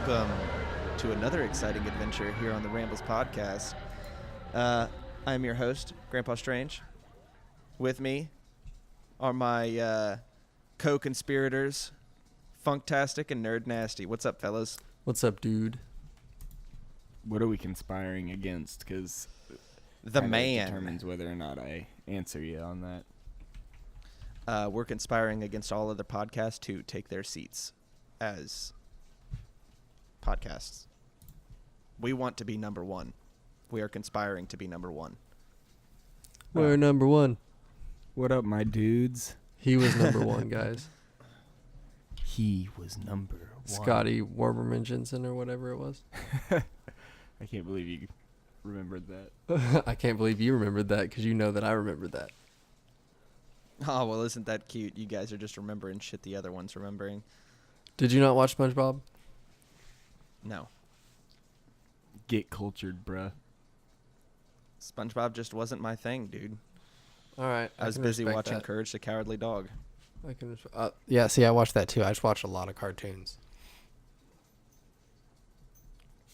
welcome to another exciting adventure here on the Rambles podcast. I'm your host, Grandpa Strange. With me are my co-conspirators, Funktastic and Nerd Nasty. What's up, fellas? What's up, dude? What are we conspiring against? Because The man. determines whether or not I answer you on that. We're conspiring against all other podcasts to take their seats as podcasts. We want to be number one. We are conspiring to be number one. We're number one. What up, my dudes? He was number one, guys. He was number one. Scotty Warberman Jensen or whatever it was. I can't believe you remembered that. I can't believe you remembered that because you know that I remembered that. Oh, well, isn't that cute? You guys are just remembering shit the other one's remembering. Did you not watch SpongeBob? No. Get cultured, bruh. SpongeBob just wasn't my thing, dude. All right. I was can busy respect watching that. Courage the Cowardly Dog. I can. Yeah. See, I watched that too. I just watched a lot of cartoons.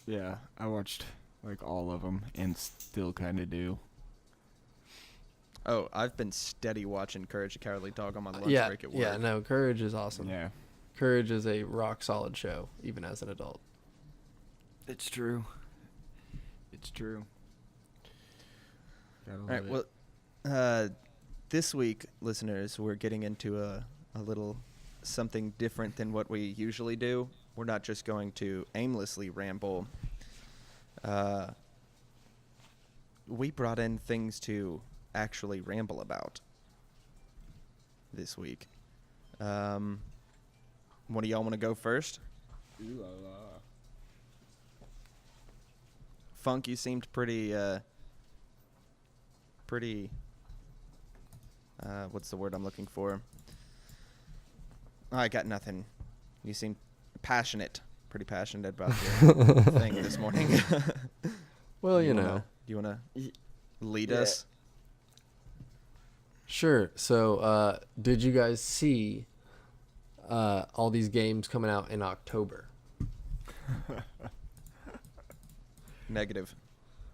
Yeah, I watched like all of them and still kind of do. Oh, I've been steady watching Courage the Cowardly Dog on my lunch break at work. Yeah. No, Courage is awesome. Yeah, Courage is a rock solid show, even as an adult. it's true. It's true. Gotta All right, love well, this week, listeners, we're getting into a little something different than what we usually do. We're not just going to aimlessly ramble. We brought in things to actually ramble about this week. One of y'all want to go first? Ooh la la. Funk, you seemed pretty, what's the word I'm looking for? Oh, I got nothing. You seem pretty passionate about your thing this morning. Well, you Do know. you want to lead Yeah. us? Sure. So, did you guys see all these games coming out in October? Negative.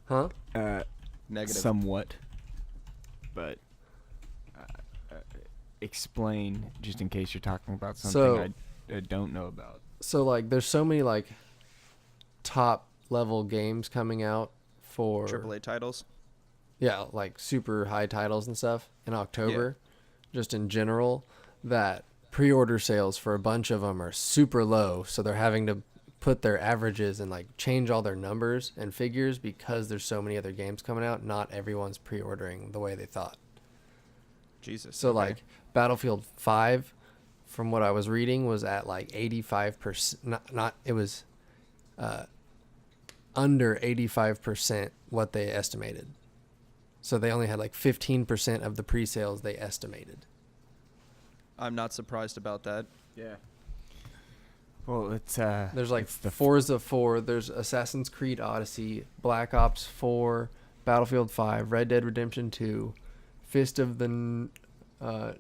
Huh? Negative. Somewhat, but explain just in case you're talking about something I don't know about. So, like, there's so many, like, top level games coming out for AAA titles. yeah, like super high titles and stuff in October, just in general, that pre-order sales for a bunch of them are super low. So they're having to put their averages and like change all their numbers and figures because there's so many other games coming out. Not everyone's pre-ordering the way they thought. Jesus. So okay. like Battlefield 5, from what I was reading, was at like 85%. It was under 85% what they estimated. So they only had like 15% of the pre-sales they estimated. I'm not surprised about that. Yeah. Well, it's There's like it's the Forza 4, there's Assassin's Creed Odyssey, Black Ops 4, Battlefield 5, Red Dead Redemption 2, Fist of the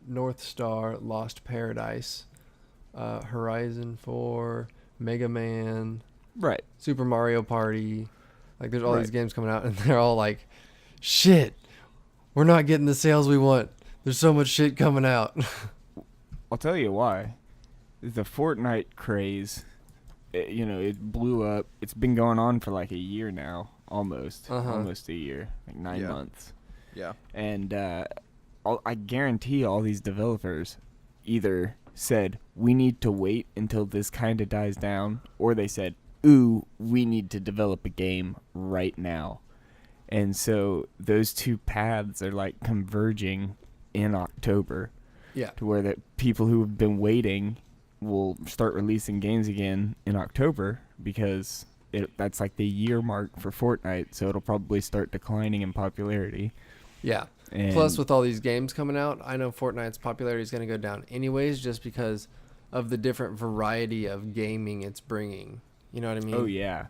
North Star, Lost Paradise, Horizon 4, Mega Man, right. Super Mario Party. Like there's all Right. these games coming out and they're all like, shit, we're not getting the sales we want. There's so much shit coming out. I'll tell you why. The Fortnite craze, it blew up. It's been going on for like a year now, almost a year, like 9 Yeah. months. Yeah. And I guarantee all these developers either said, we need to wait until this kind of dies down, or they said, ooh, we need to develop a game right now. And so those two paths are like converging in October. Yeah. To where the people who have been waiting will start releasing games again in October because that's like the year mark for Fortnite, so it'll probably start declining in popularity. Yeah. And Plus, with all these games coming out, I know Fortnite's popularity is going to go down anyways just because of the different variety of gaming it's bringing. You know what I mean? oh yeah,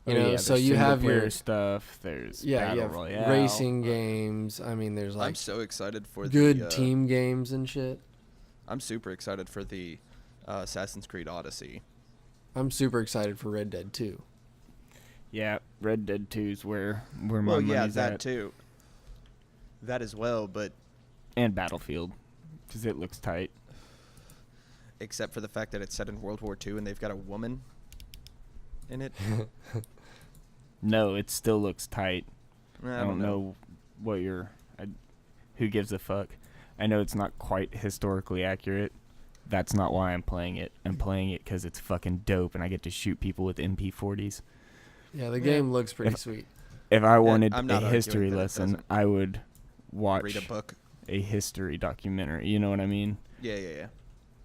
You know, so there's you have single-player your stuff. There's you Battle have Royale. racing games. I mean, there's I'm like so excited for good the team games and shit. I'm super excited for the Assassin's Creed Odyssey. I'm super excited for Red Dead 2. Yeah, Red Dead 2 is where my Well, yeah, money's that at. too. That as well, but And Battlefield, because it looks tight. except for the fact that it's set in World War II and they've got a woman in it. No, it still looks tight. I I don't know what who gives a fuck. I know it's not quite historically accurate. That's not why I'm playing it. I'm playing it because it's fucking dope and I get to shoot people with MP40s. Yeah, the game looks pretty sweet. If I wanted I'm a not arguing history that it lesson, doesn't. I would watch Read a book. a history documentary. You know what I mean? Yeah.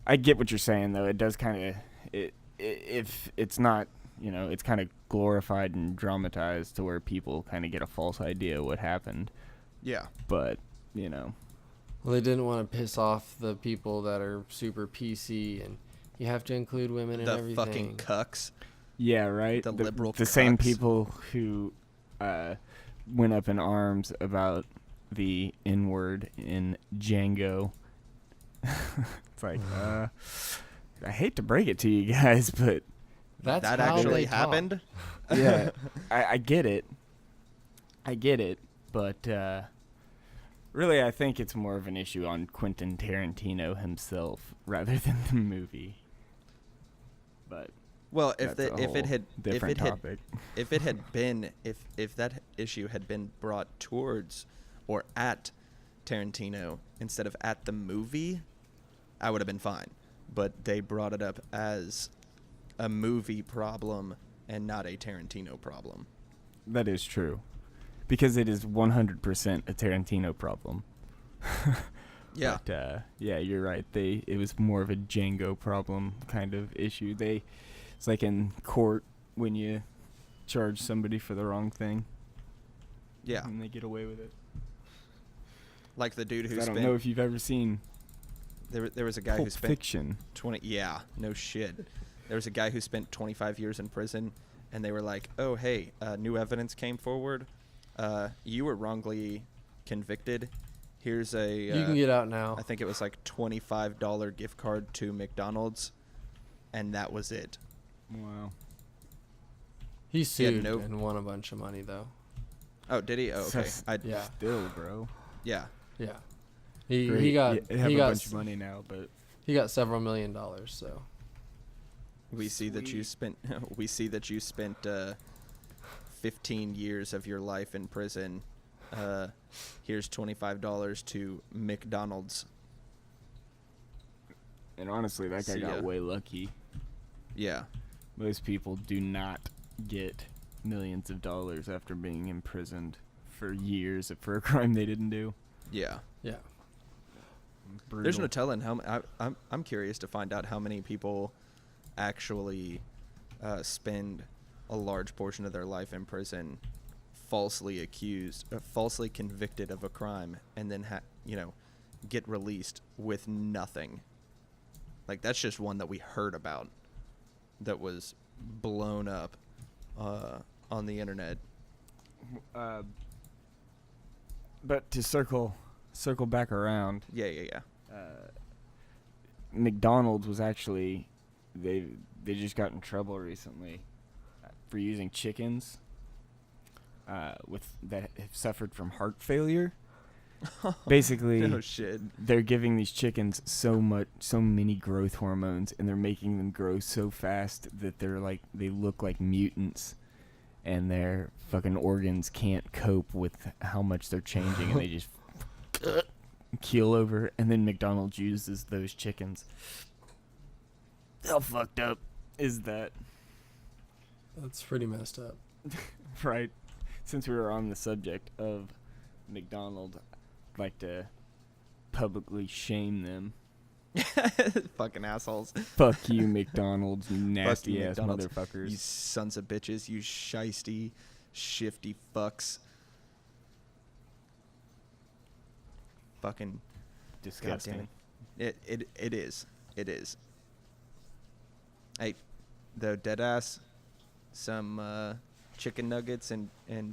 I get what you're saying, though. It does kind of... If it's not... it's kind of glorified and dramatized to where people kind of get a false idea what happened. Yeah. But, Well, they didn't want to piss off the people that are super PC, and you have to include women in The everything. fucking cucks. Yeah, right? The liberal The same cucks. people who went up in arms about the N-word in Django. It's like, I hate to break it to you guys, but... That's that how actually they talk. happened? Yeah, I get it. But really I think it's more of an issue on Quentin Tarantino himself rather than the movie. But Well, if that's a it whole had different topic. if it had been if that issue had been brought towards or at Tarantino instead of at the movie, I would have been fine. But they brought it up as a movie problem and not a Tarantino problem. That is true. Because it is 100% a Tarantino problem. Yeah. But, yeah, you're right. It was more of a Django problem kind of issue. It's like in court when you charge somebody for the wrong thing. Yeah. And they get away with it. Like the dude who 'Cause I spent don't know if you've ever seen there was a guy Pulp who spent Fiction. 20 yeah, no shit. There was a guy who spent 25 years in prison and they were like, "Oh, hey, new evidence came forward. You were wrongly convicted. Here's a You can get out now. I think it was like $25 gift card to McDonald's, and that was it." Wow. He had sued no- and won a bunch of money, though. Oh, did he? Oh, okay. Yeah. Still, bro. Yeah. Yeah. He Great. got You have he a got bunch of money now, but he got several $1 million. So We see that you spent 15 years of your life in prison. Here's $25 to McDonald's. and honestly, that guy See ya. got way lucky. Yeah. Most people do not get millions of dollars after being imprisoned for years for a crime they didn't do. Yeah. yeah. Brutal. There's no telling how I'm curious to find out how many people actually spend a large portion of their life in prison falsely convicted of a crime and then get released with nothing. Like, that's just one that we heard about that was blown up on the internet. But to circle back around, Yeah. McDonald's was actually they just got in trouble recently for using chickens that have suffered from heart failure. Basically, No shit. they're giving these chickens so many growth hormones, and they're making them grow so fast that they look like mutants, and their fucking organs can't cope with how much they're changing, and they just keel over. And then McDonald's uses those chickens. How fucked up is that? That's pretty messed up. Right. Since we were on the subject of McDonald's, I'd like to publicly shame them. Fucking assholes. Fuck you, McDonald's, you Fuck nasty you, ass McDonald's. motherfuckers. You sons of bitches. You shisty, shifty fucks. Fucking Disgusting. goddamn it. It is. It is. Hey, though, deadass, some chicken nuggets and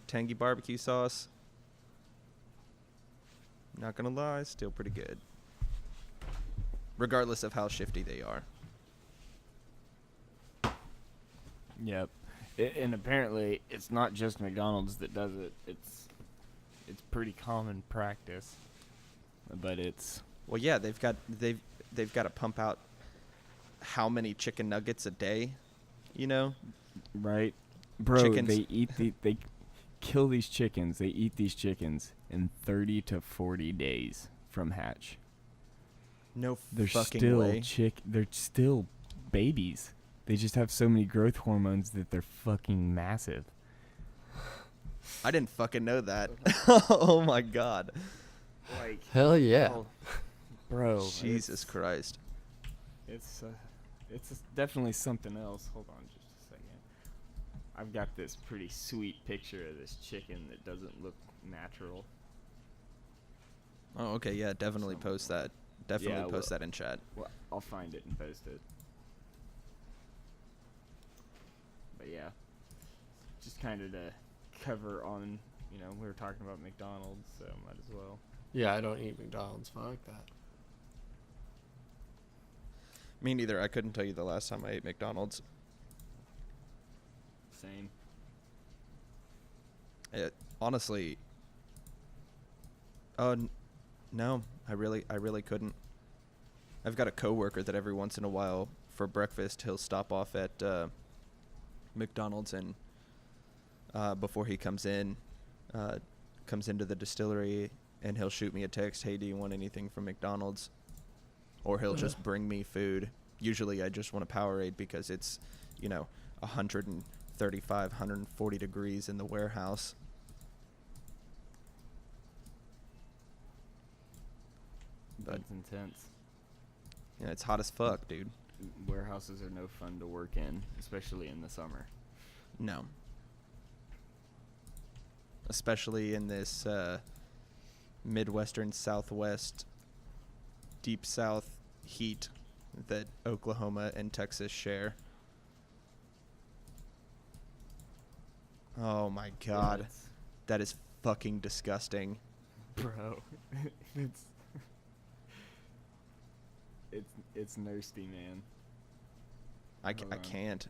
tangy barbecue sauce. Not gonna lie, still pretty good. Regardless of how shifty they are. Yep. And apparently, it's not just McDonald's that does it. It's pretty common practice. But it's Well, yeah, they've got to pump out how many chicken nuggets a day, you know? right, bro. Chickens. They kill these chickens. They eat these chickens in 30 to 40 days from hatch. No They're fucking still way. They're still babies. They just have so many growth hormones that they're fucking massive. I didn't fucking know that. Oh my god. Like, Hell yeah. oh, bro. Jesus Christ. It's definitely something else. Hold on just a second. I've got this pretty sweet picture of this chicken that doesn't look natural. Oh, okay, yeah, definitely post that. Definitely Yeah, post that in chat. Well, I'll find it and post it. But yeah, just kind of to cover on, we were talking about McDonald's, so might as well. Yeah, I don't eat McDonald's. Fuck that. Me neither. I couldn't tell you the last time I ate McDonald's. Same. Honestly. No, I really couldn't. I've got a coworker that every once in a while for breakfast he'll stop off at McDonald's and before he comes into the distillery, and he'll shoot me a text, "Hey, do you want anything from McDonald's?" Or he'll just bring me food. Usually I just want a Powerade because it's, 135, 140 degrees in the warehouse. But That's intense. yeah, it's hot as fuck, dude. Warehouses are no fun to work in, especially in the summer. No. Especially in this Midwestern Southwest, Deep South heat that Oklahoma and Texas share. Oh my god. It's- That is fucking disgusting. Bro, it's nasty, man. I Hold on. can't.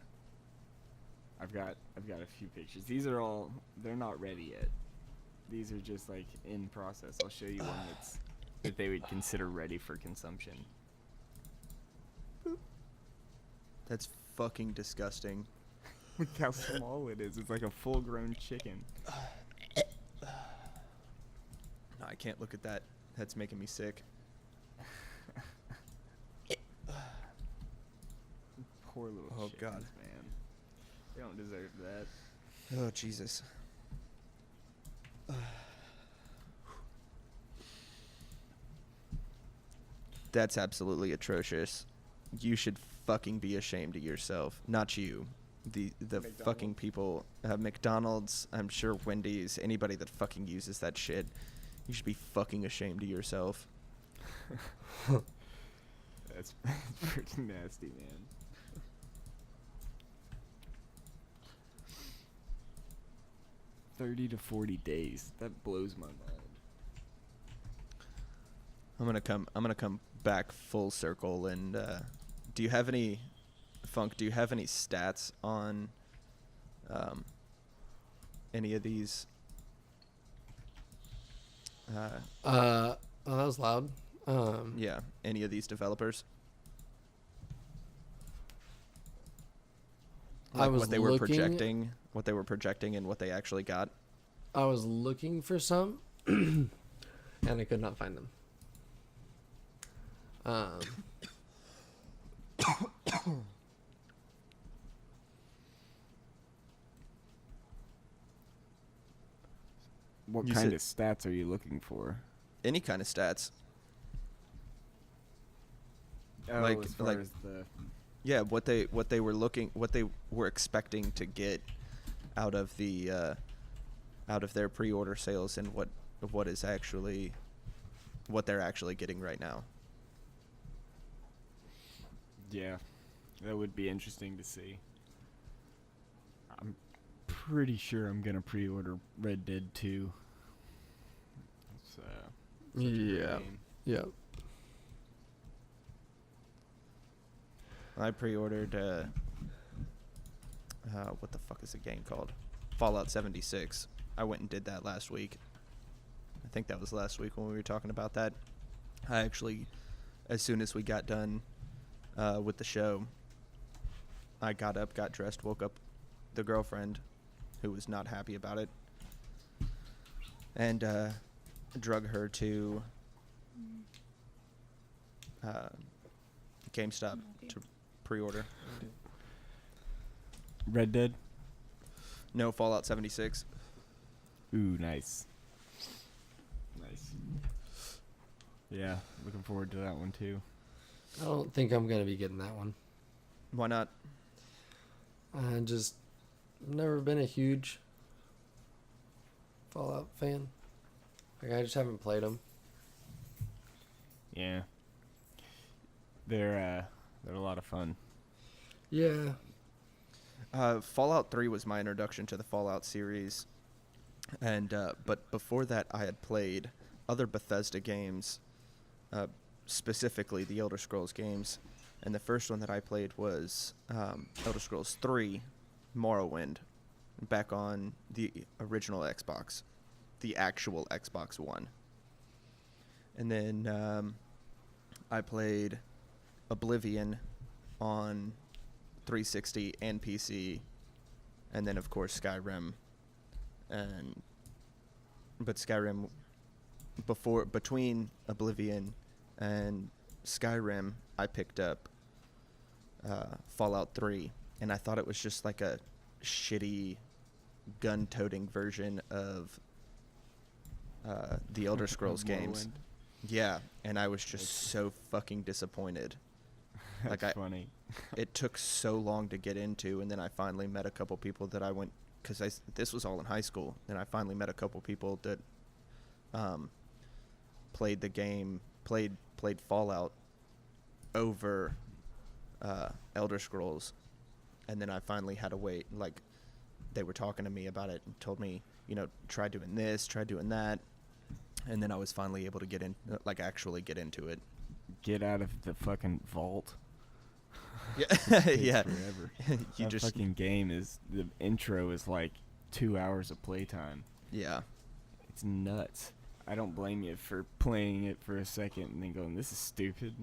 I've got a few pictures. They're not ready yet. These are just like in process. I'll show you one that they would consider ready for consumption. That's fucking disgusting. Look how small it is. It's like a full-grown chicken. No, I can't look at that. That's making me sick. Poor little Oh, chickens, God. man. They don't deserve that. Oh, Jesus. That's absolutely atrocious. You should fucking be ashamed of yourself. Not you. The McDonald's. fucking people. McDonald's, I'm sure Wendy's, anybody that fucking uses that shit. You should be fucking ashamed of yourself. That's pretty nasty, man. $30 to $40. That blows my mind. I'm gonna come back full circle and do you have any stats on any of these Oh, that was loud. yeah, any of these developers? I was what they were looking- projecting and what they actually got. I was looking for some, and I could not find them. What You kind said- of stats are you looking for? Any kind of stats. Oh, Like- as far like- as the Yeah, what they were expecting to get out of their pre-order sales and what they're actually getting right now. Yeah, that would be interesting to see. I'm pretty sure I'm gonna pre-order Red Dead 2. It's, such a good Yeah. game. Yeah. I pre-ordered what the fuck is the game called? Fallout 76. I went and did that last week. I think that was last week when we were talking about that. I actually, as soon as we got done with the show, I got up, got dressed, woke up the girlfriend, who was not happy about it, and drug her to GameStop to pre-order. Red Dead? No, Fallout 76. Ooh, nice. Nice. Yeah, looking forward to that one too. I don't think I'm going to be getting that one. Why not? I just never been a huge Fallout fan. Like, I just haven't played them. Yeah. They're a lot of fun. Yeah. Fallout 3 was my introduction to the Fallout series, and but before that I had played other Bethesda games, specifically the Elder Scrolls games, and the first one that I played was Elder Scrolls 3 Morrowind, back on the original Xbox, the actual Xbox One. And then I played Oblivion on 360 and PC, and then of course Skyrim. But Skyrim, between Oblivion and Skyrim, I picked up Fallout 3, and I thought it was just like a shitty gun-toting version of the Elder Scrolls games. Yeah, and I was just so fucking disappointed. That's funny. It took so long to get into, and then I finally met a couple people that I went, because this was all in high school, and I finally met a couple people that played the game, played Fallout over Elder Scrolls, and then I finally had to wait. Like, they were talking to me about it and told me, try doing this, try doing that, and then I was finally able to get in, actually get into it. Get out of the fucking vault. Yeah, yeah. Forever. That fucking game is, the intro is like 2 hours of playtime. Yeah. It's nuts. I don't blame you for playing it for a second and then going, this is stupid.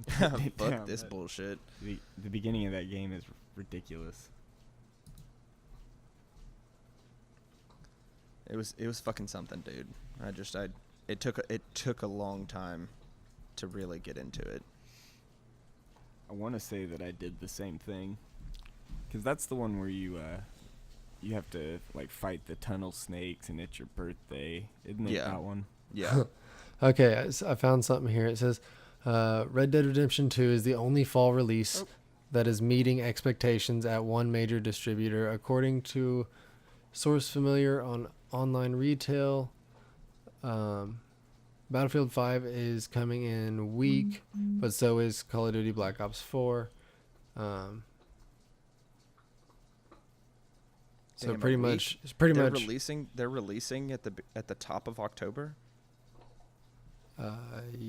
Fuck this bullshit. The beginning of that game is ridiculous. It was fucking something, dude. It took a long time to really get into it. I want to say that I did the same thing, because that's the one where you have to like fight the tunnel snakes and it's your birthday, isn't it? Yeah. That one. Yeah. Okay, I found something here. It says Red Dead Redemption 2 is the only fall release that is meeting expectations at one major distributor, according to source familiar on online retail. Battlefield 5 is coming in weak, but so is Call of Duty Black Ops 4. So Damn, pretty much, they're releasing at the top of October.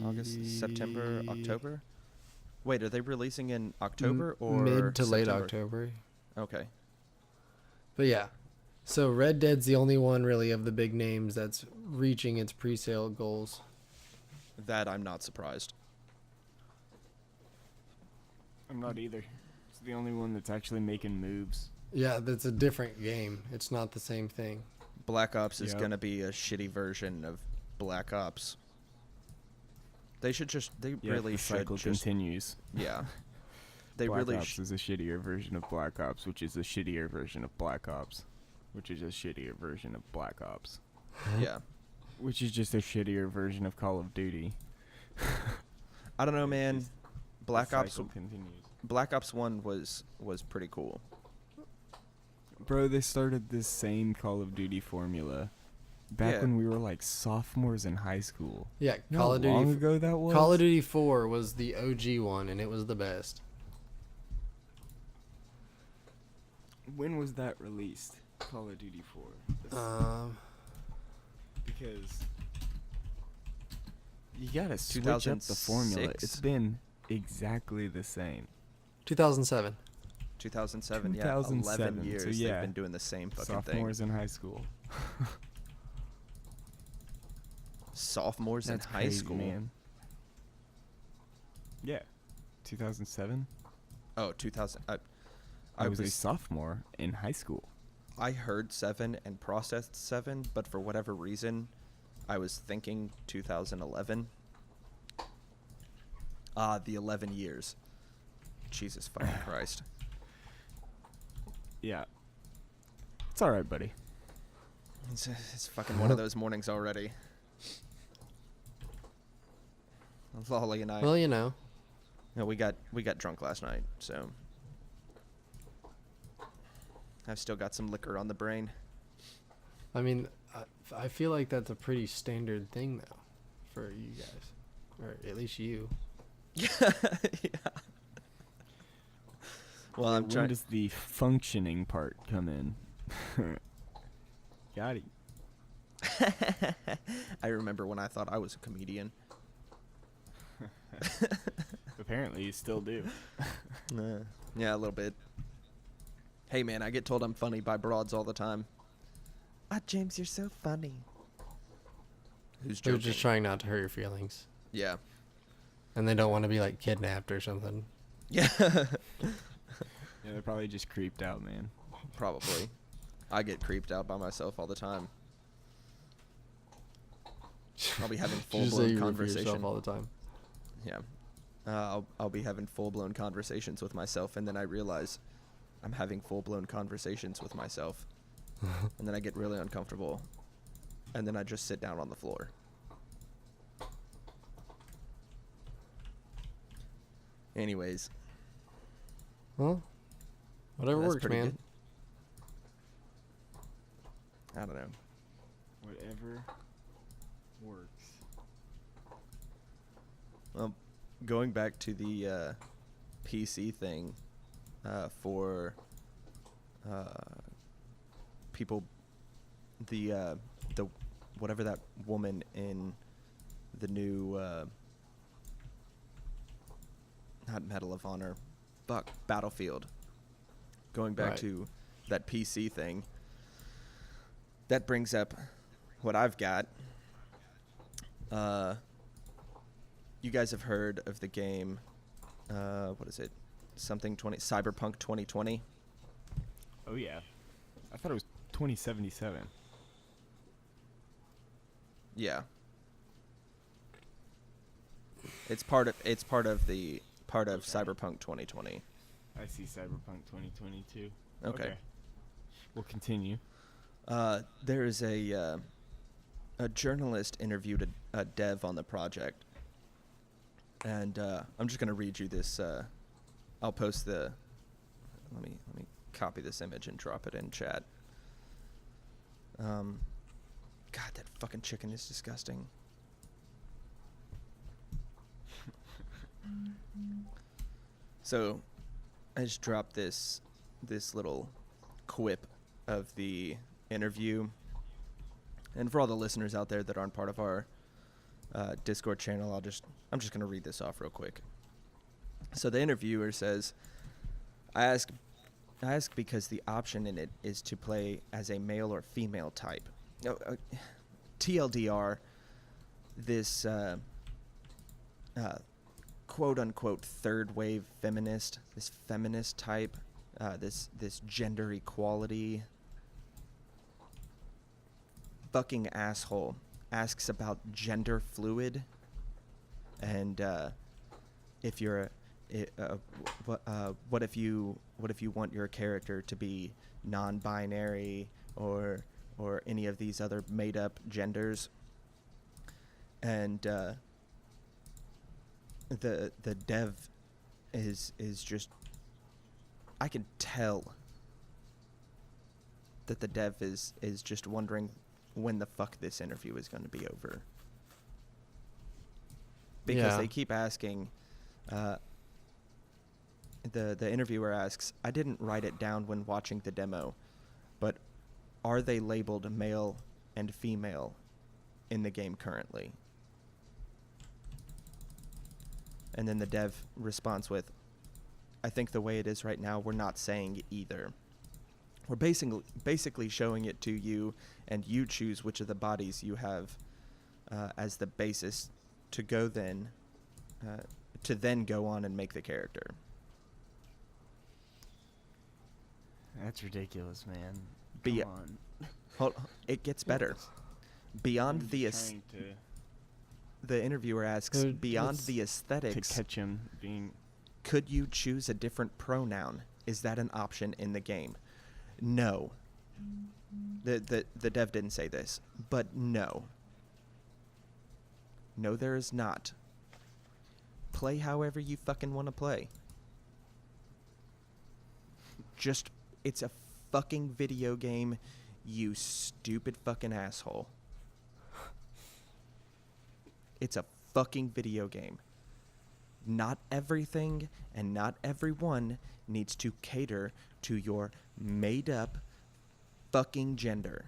August, September, October. Wait, are they releasing in October or mid to late September? October? Okay. But yeah, so Red Dead's the only one really of the big names that's reaching its pre-sale goals. That I'm not surprised. I'm not either. It's the only one that's actually making moves. Yeah, that's a different game. It's not the same thing. Black Ops is Yep. gonna be a shitty version of Black Ops. They should just. They really the should cycle just. continues. Yeah. They Black really. Ops is a shittier version of Black Ops, which is a shittier version of Black Ops, which is a shittier version of Black Ops, Yeah. which is just a shittier version of Call of Duty. I don't know, man. Just Black the Ops. cycle continues. Black Ops 1 was pretty cool. Bro, they started this same Call of Duty formula back Yeah. when we were like sophomores in high school. Yeah, You know Call how of long Duty. ago that was? Call of Duty 4 was the OG one, and it was the best. When was that released? Call of Duty 4. Because you gotta switch up the formula. 2006? It's been exactly the same. 2007. 2007. Yeah, 11 2007, years so yeah, they've been doing the same fucking sophomores in high school. thing. Sophomores That's in high crazy, school. man. Yeah, 2007. Oh, 2000. I was a sophomore in high school. I heard 7 and processed 7, but for whatever reason, I was thinking 2011. The 11 years. Jesus fucking Christ. Yeah. It's all right, buddy. It's fucking one of those mornings already. Lolly and I. Well, you know. No, we got drunk last night, so I've still got some liquor on the brain. I mean, I feel like that's a pretty standard thing, though, for you guys. Or at least you. Yeah. Well, I'm When trying. does the functioning part come in? Got it. I remember when I thought I was a comedian. Apparently, you still do. Yeah, a little bit. Hey, man, I get told I'm funny by broads all the time. Ah, James, you're so funny. Who's They're joking? just trying not to hurt your feelings. Yeah. And they don't want to be, like, kidnapped or something. Yeah. Yeah, they're probably just creeped out, man. Probably. I get creeped out by myself all the time. I'll be having Just say full-blown you refer conversation. yourself all the time. Yeah. I'll be having full-blown conversations with myself, and then I realize I'm having full-blown conversations with myself. And then I get really uncomfortable. And then I just sit down on the floor. Anyways. Well, whatever That's works, pretty man. good. I don't know. Whatever works. Well, going back to the PC thing, for people, the whatever that woman in the new not Medal of Honor, Battlefield. Going back Right. to that PC thing, that brings up what I've got. You guys have heard of the game, what is it? Cyberpunk 2020? Oh, yeah. I thought it was 2077. Yeah. It's part of Cyberpunk 2020. I see Cyberpunk 2022. Okay. We'll continue. There is a journalist interviewed a dev on the project, and I'm just gonna read you this. I'll post the. Let me copy this image and drop it in chat. God, that fucking chicken is disgusting. So, I just dropped this little quip of the interview, and for all the listeners out there that aren't part of our Discord channel, I'm just gonna read this off real quick. So the interviewer says, I ask because the option in it is to play as a male or female type. TLDR, this quote unquote third wave feminist, this feminist type, this gender equality fucking asshole asks about gender fluid, and if you're what if you want your character to be non-binary or any of these other made-up genders, and the dev is just, I can tell that the dev is just wondering when the fuck this interview is going to be over, because they keep asking. The interviewer asks, I didn't write it down when watching the demo, but are they labeled male and female in the game currently? And then the dev responds with, I think the way it is right now, we're not saying either. We're basically showing it to you, and you choose which of the bodies you have as the basis to go then go on and make the character. That's ridiculous, man. Be- Come on. Hold, it gets better. Beyond I'm the trying the interviewer asks, They're beyond just the to aesthetics, catch him being. could you choose a different pronoun? Is that an option in the game? No. The dev didn't say this, but no. No, there is not. Play however you fucking want to play. Just, it's a fucking video game, you stupid fucking asshole. It's a fucking video game. Not everything and not everyone needs to cater to your made up fucking gender.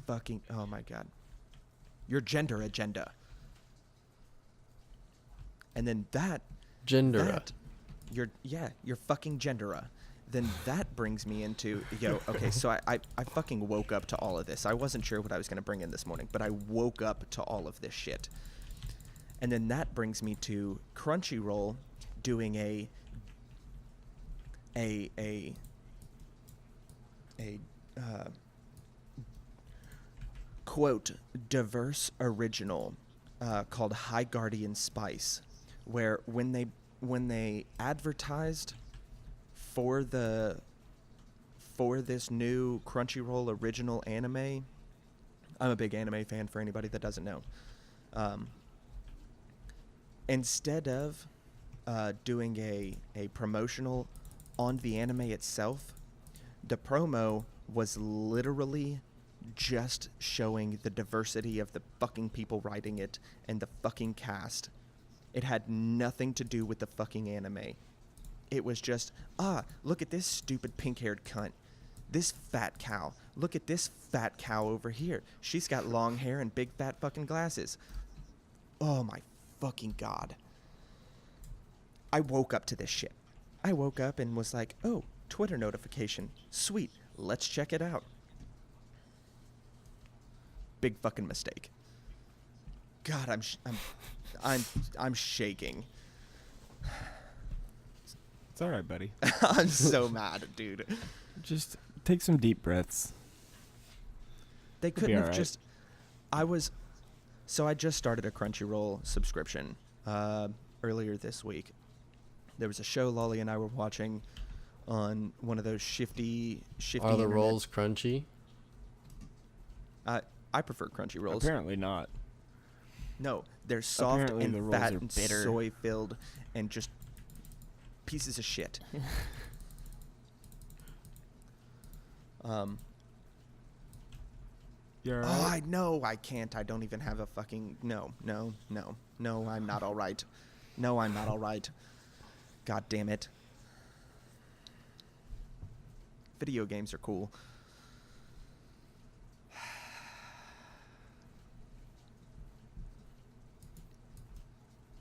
Fucking, oh my god. Your gender agenda. And then Gender. your fucking gendera. Then that brings me into, okay, so I fucking woke up to all of this. I wasn't sure what I was going to bring in this morning, but I woke up to all of this shit. And then that brings me to Crunchyroll doing a quote, diverse original called High Guardian Spice, where when they advertised for this new Crunchyroll original anime, I'm a big anime fan for anybody that doesn't know. Instead of doing a promotional on the anime itself, the promo was literally just showing the diversity of the fucking people writing it and the fucking cast. It had nothing to do with the fucking anime. It was just, look at this stupid pink-haired cunt. This fat cow. Look at this fat cow over here. She's got long hair and big fat fucking glasses. Oh my fucking god. I woke up to this shit. I woke up and was like, oh, Twitter notification. Sweet. Let's check it out. Big fucking mistake. God, I'm shaking. It's all right, buddy. I'm so mad, dude. Just take some deep breaths. They couldn't be have all right. just. I just started a Crunchyroll subscription earlier this week. There was a show Lolly and I were watching on one of those shifty. Are the internet- rolls crunchy? I prefer Crunchy rolls. Apparently not. No, they're soft Apparently the and rolls fat are and bitter. soy filled and just pieces of shit. You're Oh, I know I can't. I don't even have a fucking no. I'm not all right. No, I'm not all right. God damn it. Video games are cool.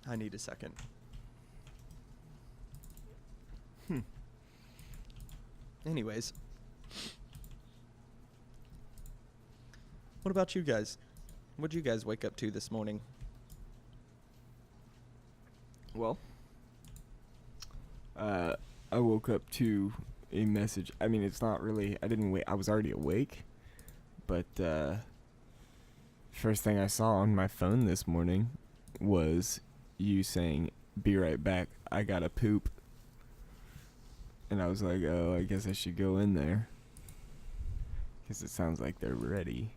I need a second. Anyways. What about you guys? What'd you guys wake up to this morning? Well, I woke up to a message. I mean, it's not really. I didn't wait. I was already awake, but first thing I saw on my phone this morning was you saying, "Be right back. I gotta poop." And I was like, "Oh, I guess I should go in there." Because it sounds like they're ready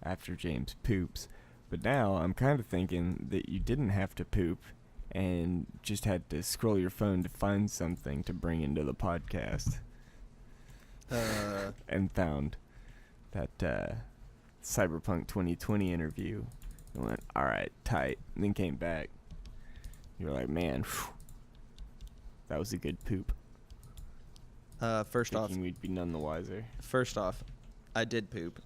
after James poops. But now I'm kind of thinking that you didn't have to poop and just had to scroll your phone to find something to bring into the podcast. And found that Cyberpunk 2020 interview and went, all right, tight. And then came back. You were like, man, whew, that was a good poop. First off, We'd be none the wiser. I did poop.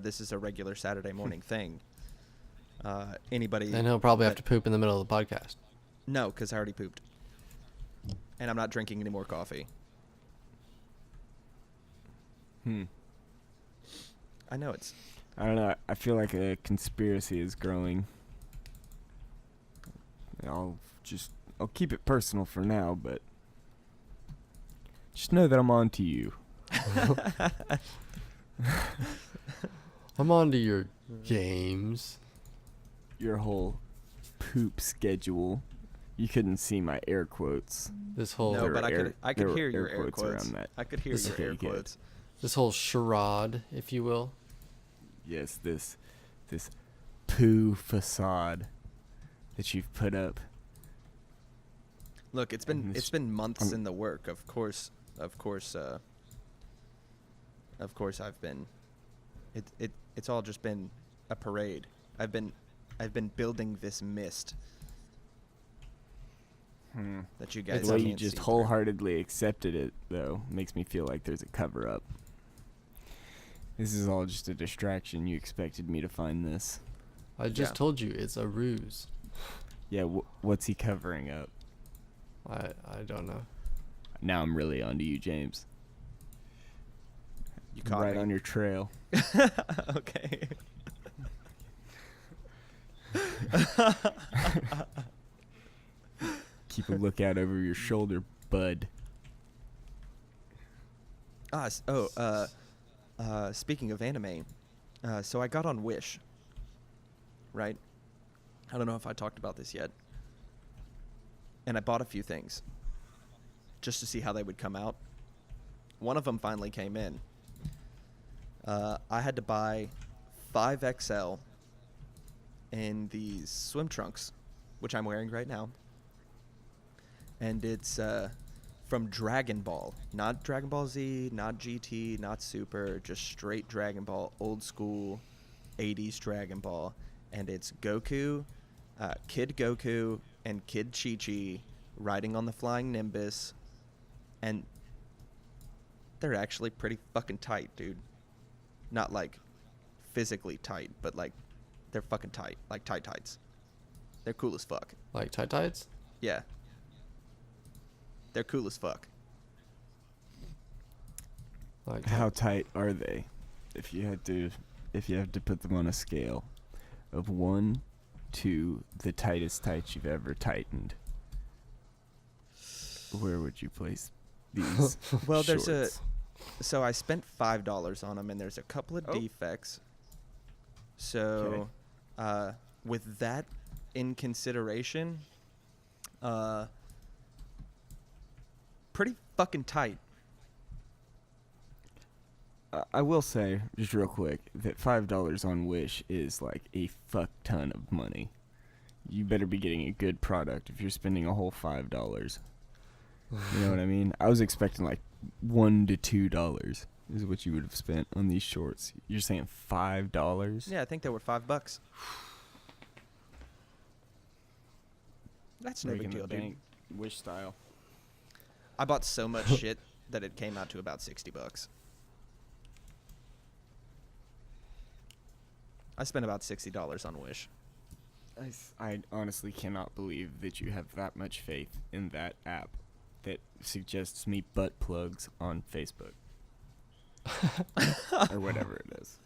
This is a regular Saturday morning thing. Anybody. And he'll probably have that- to poop in the middle of the podcast. No, because I already pooped. And I'm not drinking any more coffee. I know it's... I don't know. I feel like a conspiracy is growing. I'll keep it personal for now, but just know that I'm on to you. I'm on to your games. Your whole poop schedule. You couldn't see my air quotes. This whole No, There but were I there could were hear your air air quotes quotes. around that. I could hear This is your air okay, good. quotes. this whole charade, if you will. Yes, this poo facade that you've put up. Look, it's And been months I'm- in the work. Of course I've been. It's all just been a parade. I've been building this mist that you guys The way you can't just see through. wholeheartedly accepted it, though, makes me feel like there's a cover-up. This is all just a distraction. You expected me to find this. I just Yeah. told you it's a ruse. Yeah, what's he covering up? I don't know. Now I'm really onto you, James. You caught right me. on your trail. Okay. Keep a lookout over your shoulder, bud. Speaking of anime, so I got on Wish, right? I don't know if I talked about this yet. And I bought a few things just to see how they would come out. One of them finally came in. I had to buy 5XL in these swim trunks, which I'm wearing right now. And it's from Dragon Ball. Not Dragon Ball Z, not GT, not Super, just straight Dragon Ball, old school 80s Dragon Ball. And it's Goku, Kid Goku, and Kid Chi-Chi riding on the flying Nimbus. And they're actually pretty fucking tight, dude. Not like physically tight, but like they're fucking tight, like tights. They're cool as fuck. Like tights? Yeah. They're cool as fuck. Like How tight are they? If you have to put them on a scale of 1 to the tightest tights you've ever tightened, where would you place these? Well, shorts? so I spent $5 on them, and there's a couple of defects. So, with that in consideration, pretty fucking tight. I will say, just real quick, that $5 on Wish is like a fuck ton of money. You better be getting a good product if you're spending a whole $5. You know what I mean? I was expecting like $1 to $2 is what you would have spent on these shorts. You're saying $5? Yeah, I think they were $5. That's no big Breaking deal, the dude. bank, Wish style. I bought so much shit that it came out to about $60. I spent about $60 on Wish. I honestly cannot believe that you have that much faith in that app that suggests me butt plugs on Facebook. Or whatever it is.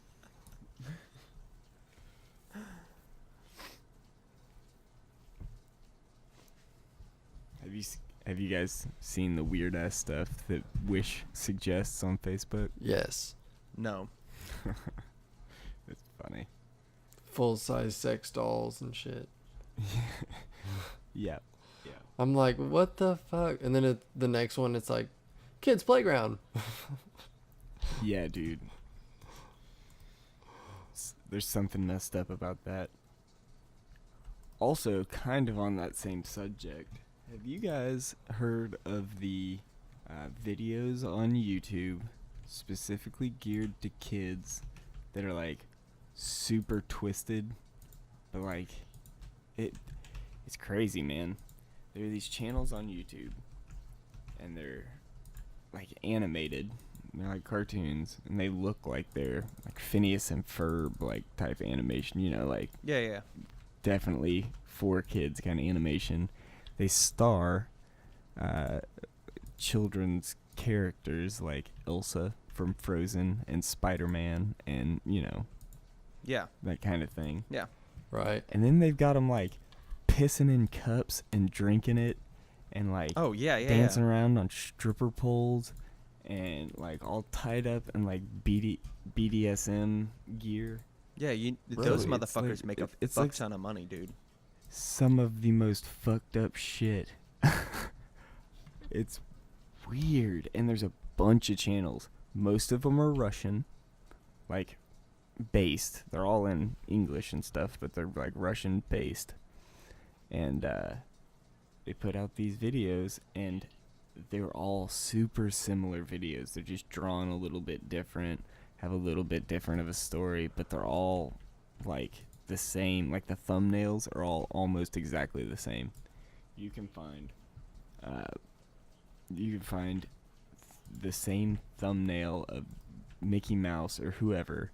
Have you guys seen the weird ass stuff that Wish suggests on Facebook? Yes. No. It's funny. Full size sex dolls and shit. Yeah. I'm like, what the fuck? And then the next one, it's like, kids playground. Yeah, dude. There's something messed up about that. Also, kind of on that same subject, have you guys heard of the videos on YouTube specifically geared to kids that are like super twisted, but like it's crazy, man. There are these channels on YouTube, and they're like animated. They're like cartoons, and they look like they're like Phineas and Ferb like type animation. You know, like Yeah. definitely for kids kind of animation. They star children's characters like Elsa from Frozen and Spider-Man, and Yeah. that kind of thing. Yeah. Right. And then they've got them like pissing in cups and drinking it, and like Oh yeah. dancing around on stripper poles, and like all tied up in like BDSM gear. Yeah. Bro, Those it's motherfuckers like- make a it's fuck like- ton of money, dude. Some of the most fucked up shit. It's weird, and there's a bunch of channels. Most of them are Russian, like based. They're all in English and stuff, but they're like Russian based. And they put out these videos, and they're all super similar videos. They're just drawn a little bit different, have a little bit different of a story, but they're all like the same. Like the thumbnails are all almost exactly the same. You can find the same thumbnail of Mickey Mouse or whoever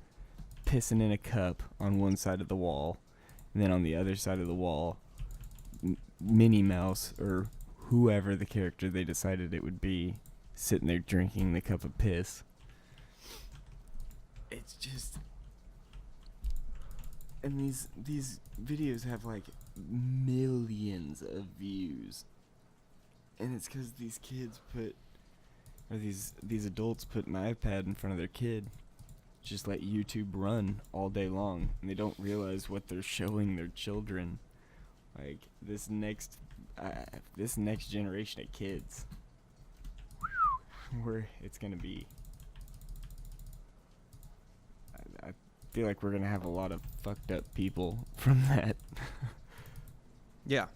pissing in a cup on one side of the wall, and then on the other side of the wall, Minnie Mouse or whoever the character they decided it would be sitting there drinking the cup of piss. It's just, and these videos have like millions of views, and it's because these kids these adults put an iPad in front of their kid, just let YouTube run all day long, and they don't realize what they're showing their children. Like this next generation of kids, where it's gonna be. I feel like we're gonna have a lot of fucked up people from that. Yeah.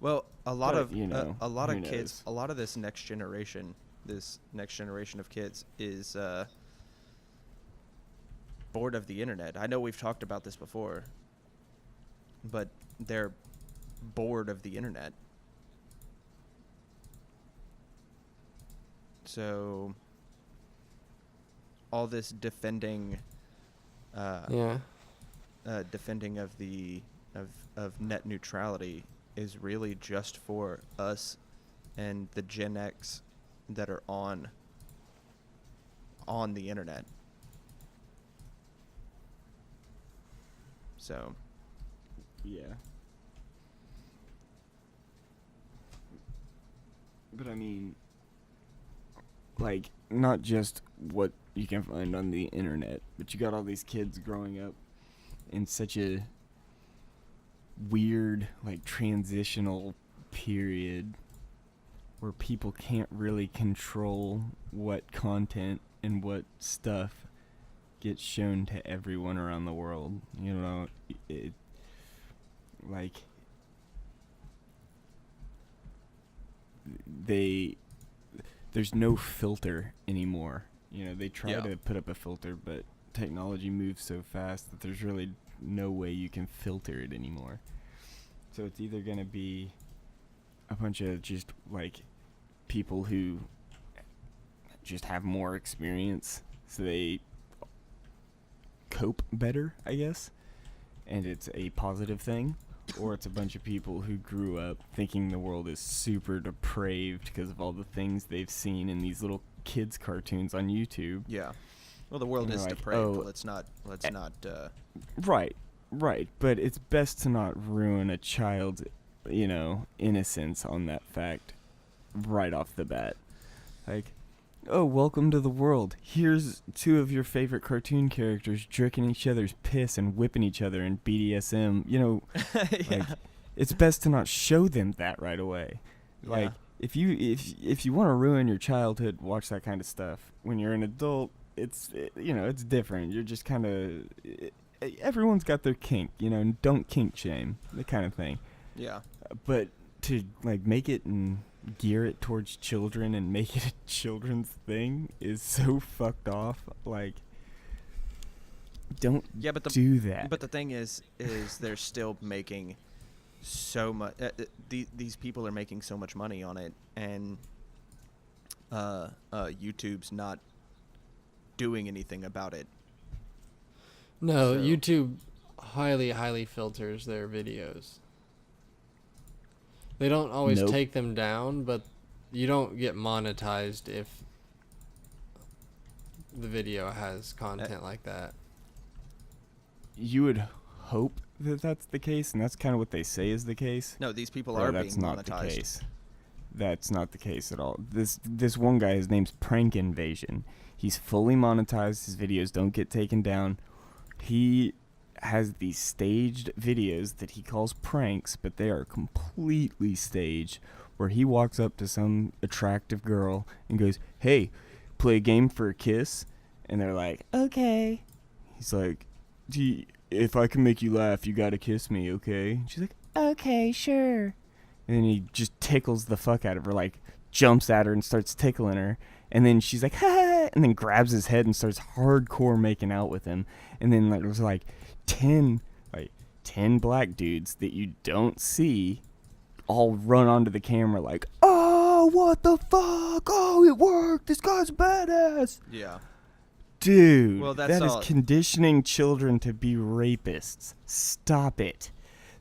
Well, a lot But, of a lot who of kids, knows? a lot of this next generation of kids is bored of the internet. I know we've talked about this before, but they're bored of the internet. So all this defending defending of the of net neutrality is really just for us and the Gen X that are on the internet. So Yeah. But I mean, like, not just what you can find on the internet, but you got all these kids growing up in such a weird, like, transitional period where people can't really control what content and what stuff gets shown to everyone around the world. You know, like, there's no filter anymore. You know, they try to put up a filter, but technology moves so fast that there's really no way you can filter it anymore. So it's either going to be a bunch of just like people who just have more experience, so they cope better, I guess, and it's a positive thing, or it's a bunch of people who grew up thinking the world is super depraved because of all the things they've seen in these little kids cartoons on YouTube. yeah. Well, the world is like, depraved. oh, Let's not Right, but it's best to not ruin a child's, innocence on that fact right off the bat. Like, oh, welcome to the world. Here's two of your favorite cartoon characters drinking each other's piss and whipping each other in BDSM. yeah. Like, it's best to not show them that right away. Like, if you want to ruin your childhood, watch that kind of stuff. When you're an adult, it's different. You're just kind of everyone's got their kink, and don't kink shame, the kind of thing. Yeah. But to like make it and gear it towards children and make it a children's thing is so fucked off. Like, don't do that. But the thing is they're still making so much. These people are making so much money on it, and YouTube's not doing anything about it. No, So- YouTube highly filters their videos. They don't always Nope. take them down, but you don't get monetized if the video has content like that. You would hope that that's the case, and that's kind of what they say is the case. No, these people Bro, are that's being not monetized. the case. That's not the case at all. This one guy, his name's Prank Invasion. He's fully monetized. His videos don't get taken down. He has these staged videos that he calls pranks, but they are completely staged, where he walks up to some attractive girl and goes, "Hey, play a game for a kiss," and they're like, "Okay." He's like, "If I can make you laugh, you gotta kiss me, okay?" She's like, "Okay, sure." And then he just tickles the fuck out of her, like jumps at her and starts tickling her. And then she's like, "Ha!" and then grabs his head and starts hardcore making out with him. And then like, there's like 10 black dudes that you don't see all run onto the camera like, "Oh, what the fuck? Oh, it worked. This guy's badass." Yeah. Dude, Well, that's that is all- conditioning children to be rapists. Stop it.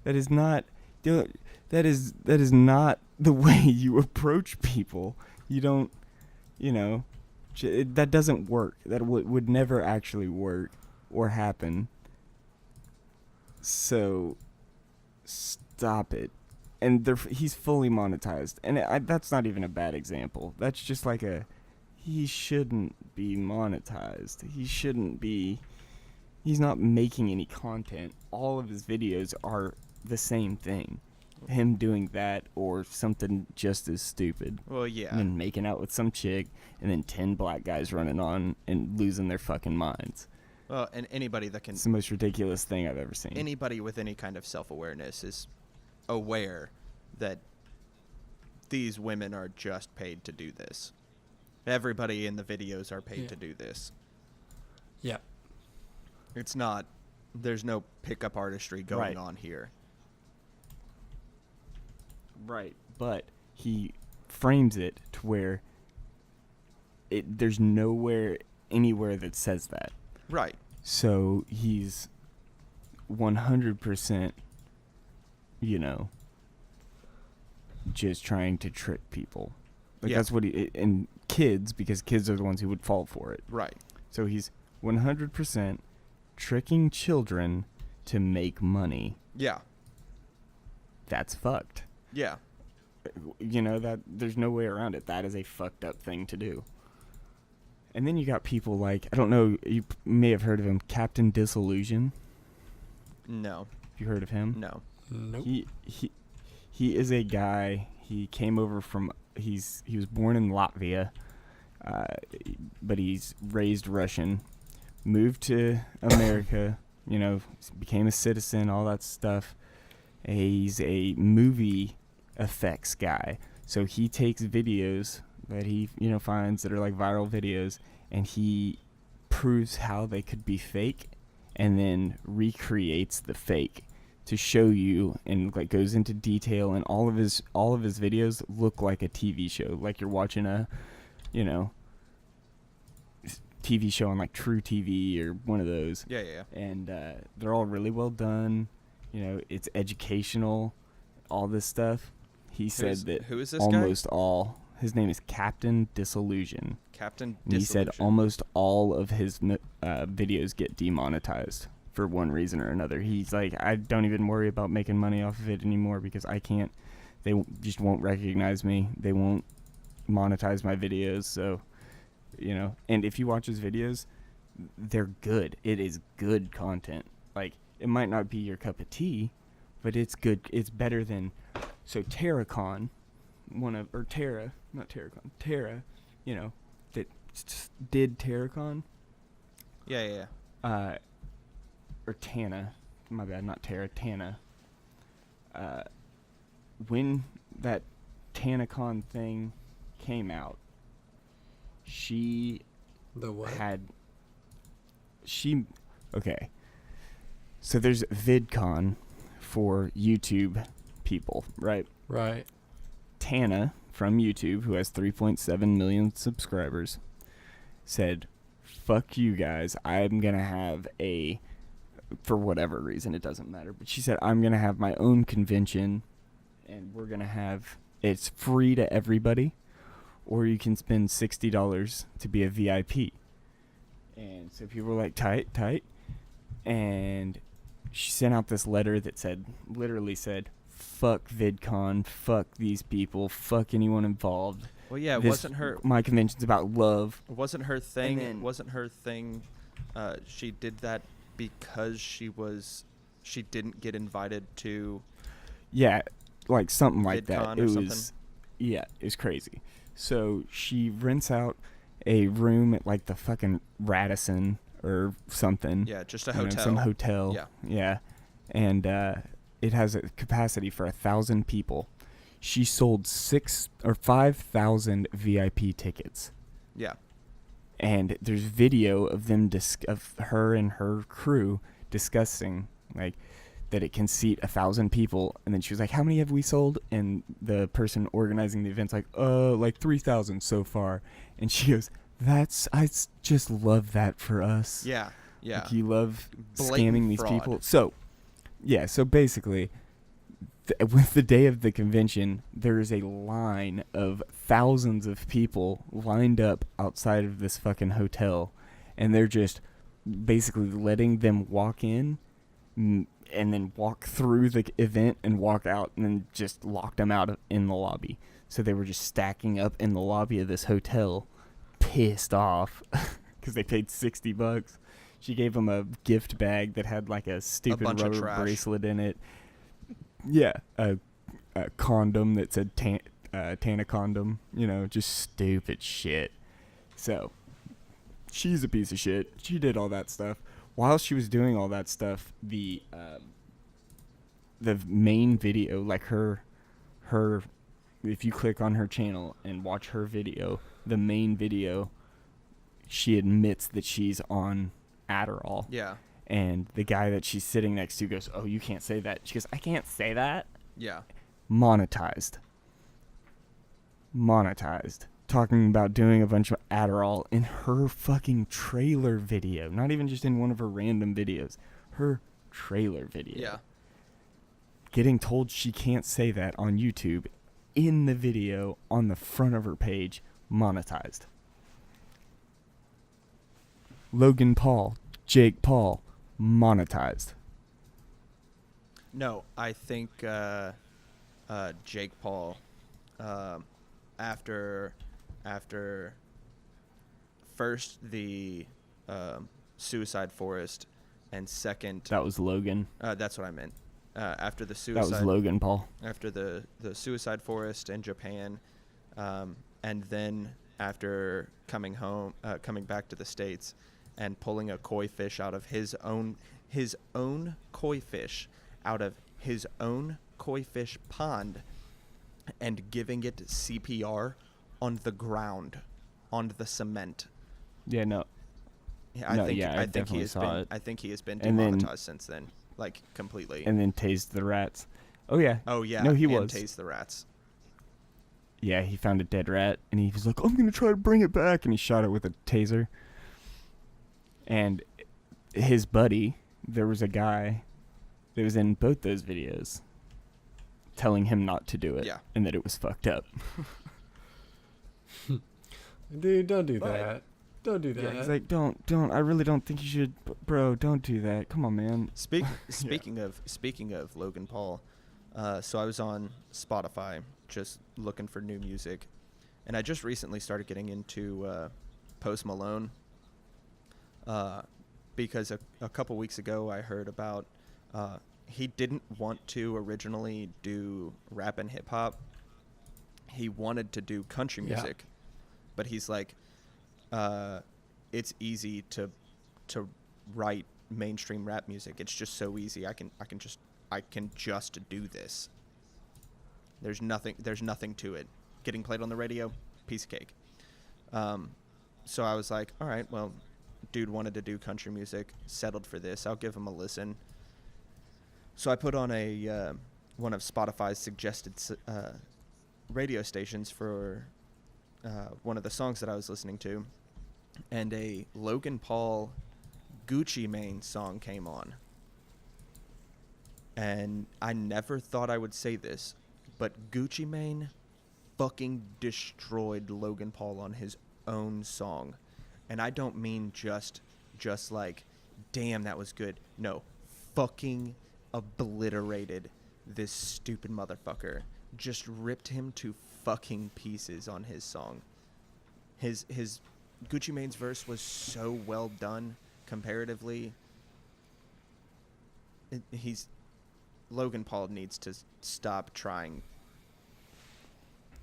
That is not that is not the way you approach people. You don't, that doesn't work. That would never actually work or happen. So stop it. And he's fully monetized. And that's not even a bad example. That's just like he shouldn't be monetized. He's not making any content. All of his videos are the same thing. Him doing that or something just as stupid. Well, yeah. And then making out with some chick and then 10 black guys running on and losing their fucking minds. Well, and anybody that can, It's the most ridiculous thing I've ever seen. anybody with any kind of self-awareness is aware that these women are just paid to do this. Everybody in the videos are paid Yeah. to do this. Yeah. It's not, there's no pickup artistry going Right. on here. Right, but he frames it to where there's anywhere that says that. Right. So he's 100%, just trying to trick people. Like Yeah. that's what and kids, because kids are the ones who would fall for it. Right. So he's 100% tricking children to make money. Yeah. That's fucked. Yeah. That there's no way around it. That is a fucked up thing to do. And then you got people like, I don't know, you may have heard of him, Captain Disillusion. No. Have you heard of him? No. Nope. He is a guy. He came over from he was born in Latvia, but he's raised Russian. Moved to America, became a citizen, all that stuff. He's a movie effects guy. So he takes videos that he, finds that are like viral videos, and he proves how they could be fake and then recreates the fake to show you, and like goes into detail, and all of his videos look like a TV show, like you're watching a TV show on like True TV or one of those. Yeah, yeah, yeah. And they're all really well done. It's educational, all this stuff. He said that who is this almost all. His name is Captain Disillusion. Captain And he said Disillusion. almost all of his videos get demonetized for one reason or another. He's like, I don't even worry about making money off of it anymore because I can't. They just won't recognize me. They won't monetize my videos. So, and if you watch his videos, they're good. It is good content. Like, it might not be your cup of tea, but it's good. It's better than. So Terracon, Terra, that did Terracon. Yeah, yeah, yeah. Or Tana, my bad, not Terra, Tana. When that TanaCon thing came out, she The what? okay. So there's VidCon for YouTube people, right? Right. Tana from YouTube, who has 3.7 million subscribers, said, fuck you guys, I'm going to have for whatever reason, it doesn't matter, but she said, I'm going to have my own convention, and we're going to have, it's free to everybody, or you can spend $60 to be a VIP. And so people were like, tight. And she sent out this letter that literally said, fuck VidCon, fuck these people, fuck anyone involved. Well, yeah, my convention's about love. Wasn't her thing. She did that because she didn't get invited to. Yeah, like something like that. VidCon or something. Yeah, it was crazy. So she rents out a room at like the fucking Radisson or something. Yeah, just a hotel. Some hotel. Yeah. Yeah, and it has a capacity for 1,000 people. She sold 5,000 VIP tickets. Yeah. And there's video of them of her and her crew discussing like that it can seat 1,000 people. And then she was like, "How many have we sold?" And the person organizing the event's like 3,000 so far. And she goes, I just love that for us. Yeah. Yeah. Like, you love Blatant scamming these fraud. people. So, yeah. So basically, with the day of the convention, there is a line of thousands of people lined up outside of this fucking hotel, and they're just basically letting them walk in and then walk through the event and walk out and then just locked them out in the lobby. So they were just stacking up in the lobby of this hotel, pissed off because they paid $60. She gave them a gift bag that had like a stupid rubber bracelet in it. Yeah, a condom that said Tana condom, just stupid shit. So, she's a piece of shit. She did all that stuff. While she was doing all that stuff, the main video, like her, if you click on her channel and watch her video, the main video, she admits that she's on Adderall. Yeah. And the guy that she's sitting next to goes, "Oh, you can't say that." She goes, "I can't say that." Yeah. Monetized. Talking about doing a bunch of Adderall in her fucking trailer video. Not even just in one of her random videos. Her trailer video. Yeah. Getting told she can't say that on YouTube in the video on the front of her page. Monetized. Logan Paul. Jake Paul. Monetized. No, I think Jake Paul, after first the Suicide Forest, and second That was Logan. that's what I meant. After the suicide. That was Logan Paul. After the Suicide Forest in Japan, and then after coming back to the States, and pulling a koi fish out of his own koi fish out of his own koi fish pond, and giving it CPR on the ground, on the cement. Yeah, no. Yeah, I think he has been demonetized since then, like completely. And then tased the rats. Oh yeah. Oh yeah. No, he and was. tased the rats. Yeah, he found a dead rat, and he was like, "I'm gonna try to bring it back," and he shot it with a taser. And his buddy, there was a guy that was in both those videos telling him not to do it. Yeah. And that it was fucked up. Dude, don't do that. Don't do that. Yeah, he's like, don't. I really don't think you should, bro. Don't do that. Come on, man. Speaking of Logan Paul, so I was on Spotify just looking for new music, and I just recently started getting into Post Malone. Because a couple weeks ago I heard about he didn't want to originally do rap and hip hop. He wanted to do country music, but he's like, it's easy to write mainstream rap music. It's just so easy. I can just do this. There's nothing to it. Getting played on the radio, piece of cake. So I was like, all right, well, dude wanted to do country music, settled for this. I'll give him a listen. So I put on one of Spotify's suggested radio stations for one of the songs that I was listening to, and a Logan Paul Gucci Mane song came on. And I never thought I would say this, but Gucci Mane fucking destroyed Logan Paul on his own song. And I don't mean just like, damn, that was good. No, fucking obliterated this stupid motherfucker. Just ripped him to fucking pieces on his song. His Gucci Mane's verse was so well done comparatively. Logan Paul needs to stop trying.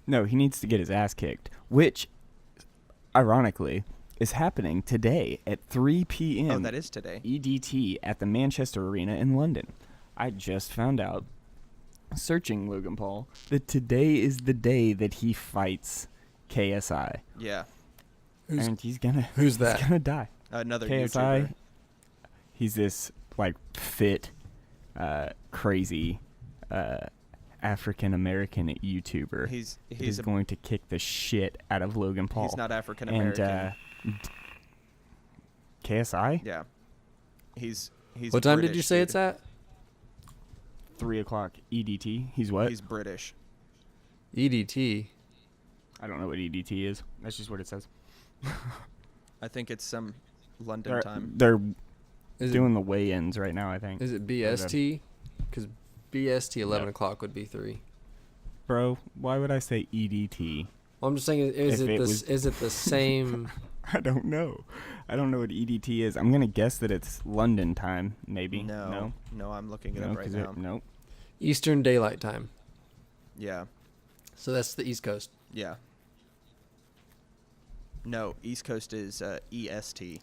No, he needs to get his ass kicked, which, ironically, is happening today at 3 p.m. Oh, that is today. EDT at the Manchester Arena in London. I just found out, searching Logan Paul, that today is the day that he fights KSI. Yeah. And he's gonna die. Another KSI, YouTuber. he's this, like, fit, crazy, African-American YouTuber. He's going to kick the shit out of Logan Paul. He's not African-American. And, KSI? Yeah. He's What time British, did you say dude. it's at? 3 o'clock EDT. He's what? He's British. EDT. I don't know what EDT is. That's just what it says. I think it's some London time. They're Is doing the weigh-ins right now, I think. Is it BST? Because BST 11 o'clock would be 3. Bro, why would I say EDT? Well, I'm just saying, is If it it the was- is it the same? I don't know. I don't know what EDT is. I'm going to guess that it's London time, maybe. No, I'm looking it No, up right 'cause now. nope. Eastern Daylight Time. Yeah. So that's the East Coast. Yeah. No, East Coast is EST.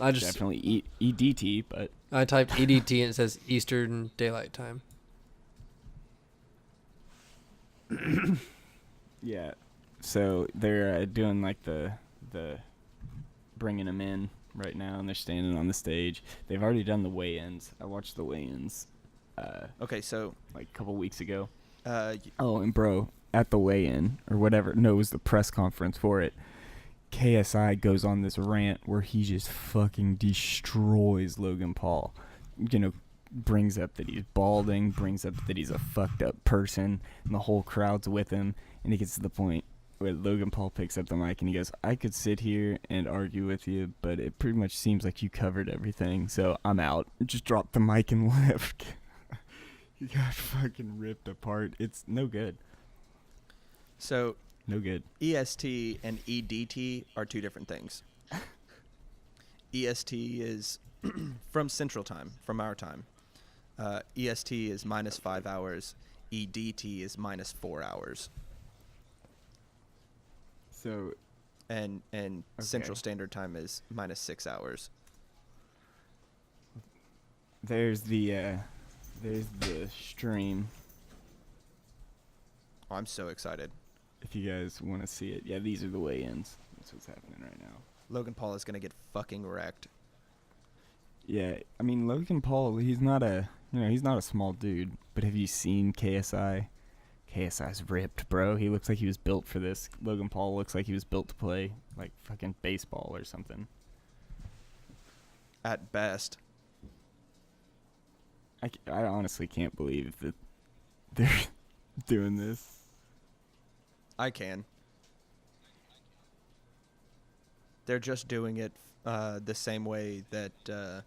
I just Definitely EDT, but I typed EDT and it says Eastern Daylight Time. yeah. So they're doing like the bringing them in right now, and they're standing on the stage. They've already done the weigh-ins. I watched the weigh-ins Okay, so like a couple weeks ago. y- Oh, and bro, at the weigh-in or whatever, no, it was the press conference for it. KSI goes on this rant where he just fucking destroys Logan Paul. You know, brings up that he's balding, brings up that he's a fucked up person, and the whole crowd's with him. And he gets to the point where Logan Paul picks up the mic and he goes, I could sit here and argue with you, but it pretty much seems like you covered everything, so I'm out. Just dropped the mic and left. He got fucking ripped apart. It's no good. so No good. EST and EDT are two different things. EST is from Central Time, from our time. EST is -5 hours. EDT is -4 hours. So And Central Okay. Standard Time is -6 hours. there's the stream Oh, I'm so excited. if you guys want to see it. Yeah, these are the weigh-ins. That's what's happening right now. Logan Paul is going to get fucking wrecked. Yeah, I mean Logan Paul, he's not a small dude, but have you seen KSI? KSI's ripped, bro. He looks like he was built for this. Logan Paul looks like he was built to play like fucking baseball or something. At best. I honestly can't believe that they're doing this. I can. They're just doing it the same way that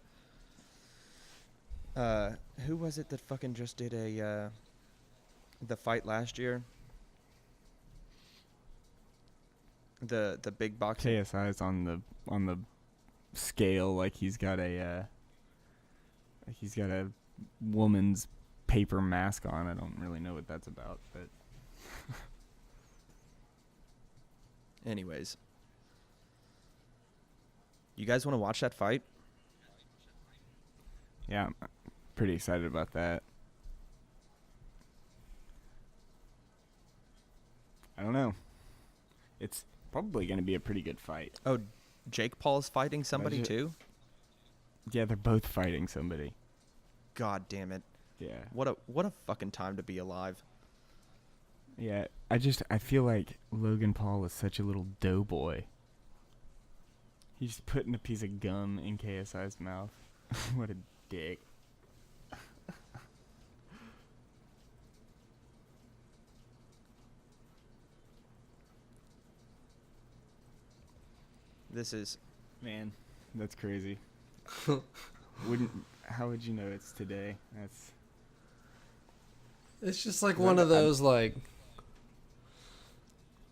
who was it that fucking just did the fight last year? The big boxing. KSI's on the scale like he's got a woman's paper mask on. I don't really know what that's about, but Anyways. You guys want to watch that fight? yeah, I'm pretty excited about that. I don't know. It's probably going to be a pretty good fight. Oh, Jake Paul's fighting somebody Imagine- too? Yeah, they're both fighting somebody. God damn it. Yeah. What a fucking time to be alive. Yeah, I feel like Logan Paul is such a little doughboy. He's putting a piece of gum in KSI's mouth. What a dick. This is Man, that's crazy. How would you know it's today? It's just like one of those, like,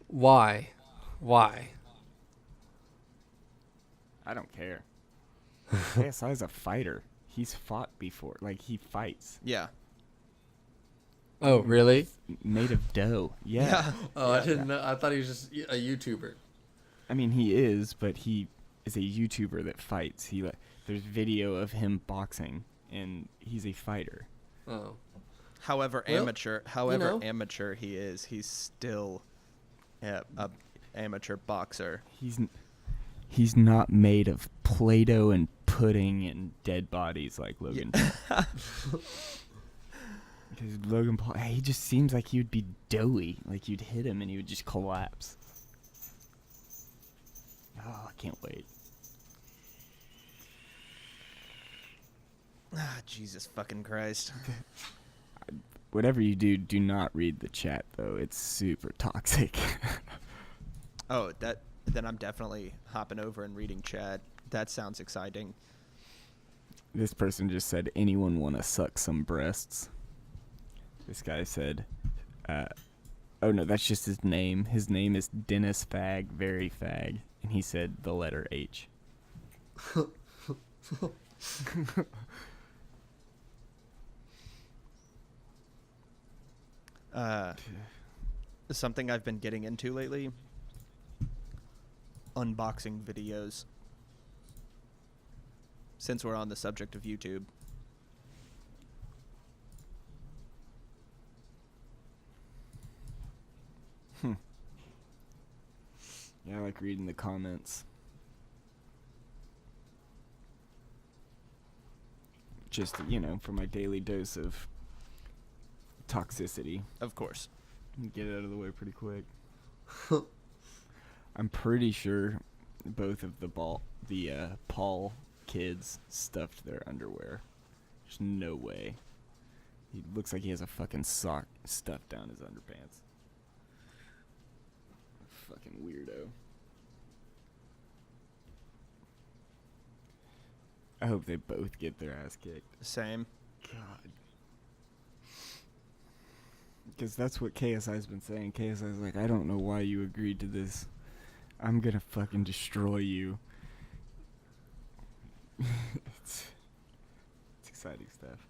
why? I don't care. KSI's a fighter. He's fought before. Like, he fights. yeah. Oh, really? Made of dough. Yeah. Oh, I didn't know. I thought he was just a YouTuber. I mean, he is, but he is a YouTuber that fights. There's video of him boxing, and he's a fighter. Oh. However Well, amateur he is, he's still a amateur boxer. He's not made of Play-Doh and pudding and dead bodies like Logan Paul. Because Logan Paul, he just seems like he would be doughy. Like, you'd hit him and he would just collapse. Oh, I can't wait. Ah, Jesus fucking Christ. Whatever you do, do not read the chat, though. It's super toxic. Oh, then I'm definitely hopping over and reading chat. That sounds exciting. This person just said, anyone want to suck some breasts? This guy said, oh no, that's just his name. His name is Dennis Fag, very fag. And he said the letter H. Something I've been getting into lately, unboxing videos. Since we're on the subject of YouTube. Yeah, I like reading the comments. Just, for my daily dose of toxicity. Of course. Get it out of the way pretty quick. I'm pretty sure both of the Paul kids stuffed their underwear. There's no way. He looks like he has a fucking sock stuffed down his underpants. Fucking weirdo. I hope they both get their ass kicked. Same. God. Because that's what KSI's been saying. KSI's like, I don't know why you agreed to this. I'm gonna fucking destroy you. It's exciting stuff.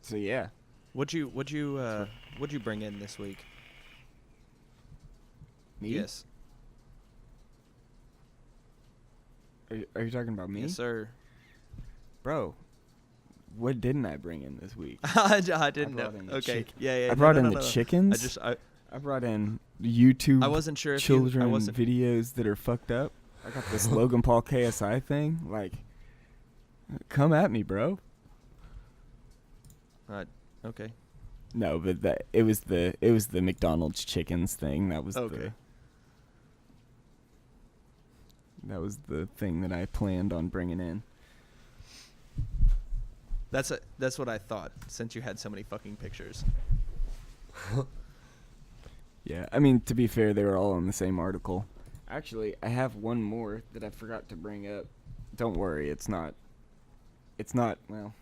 So yeah. What'd you bring in this week? Me? Yes. Are you talking about me? Yes, sir. Bro, what didn't I bring in this week? I didn't know. brought in the Okay. chick- Yeah. I brought in the chickens. I brought in YouTube I wasn't sure if children I wasn't. videos that are fucked up. I got this Logan Paul KSI thing. Like, come at me, bro. Okay. No, but it was the McDonald's chickens thing. That was Okay. That was the thing that I planned on bringing in. That's what I thought, since you had so many fucking pictures. Yeah, I mean, to be fair, they were all in the same article. Actually, I have one more that I forgot to bring up. Don't worry, it's not, well,